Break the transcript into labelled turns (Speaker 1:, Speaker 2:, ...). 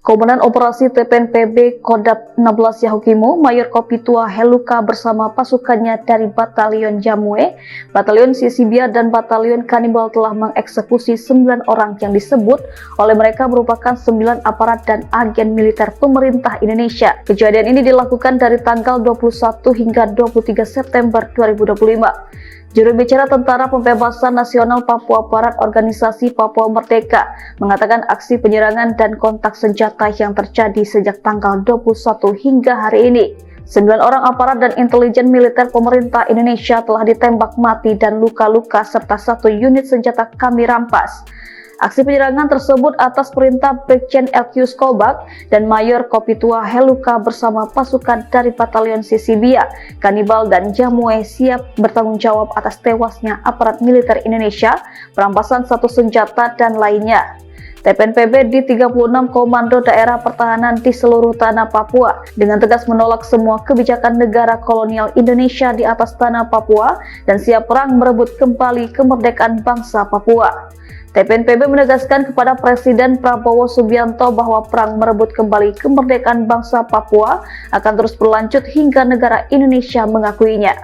Speaker 1: Komandan Operasi TPNPB Kodap 16 Yahukimo, Mayor Kopitua Heluka bersama pasukannya dari Batalion Jamue, Batalion Sisibia, dan Batalion Kanibal telah mengeksekusi 9 orang yang disebut oleh mereka merupakan 9 aparat dan agen militer pemerintah Indonesia. Kejadian ini dilakukan dari tanggal 21 hingga 23 September 2025. Juru bicara Tentara Pembebasan Nasional Papua Barat Organisasi Papua Merdeka mengatakan aksi penyerangan dan kontak senjata yang terjadi sejak tanggal 21 hingga hari ini. 9 orang aparat dan intelijen militer pemerintah Indonesia telah ditembak mati dan luka-luka serta 1 unit senjata kami rampas. Aksi penyerangan tersebut atas perintah Brigjen Elkius Kobak dan Mayor Kopitua Heluka bersama pasukan dari Batalion Sisibia, Kanibal, dan Jamue siap bertanggung jawab atas tewasnya aparat militer Indonesia, perampasan 1 senjata, dan lainnya. TPNPB di 36 Komando Daerah Pertahanan di seluruh tanah Papua dengan tegas menolak semua kebijakan negara kolonial Indonesia di atas tanah Papua dan siap perang merebut kembali kemerdekaan bangsa Papua. TPNPB menegaskan kepada Presiden Prabowo Subianto bahwa perang merebut kembali kemerdekaan bangsa Papua akan terus berlanjut hingga negara Indonesia mengakuinya.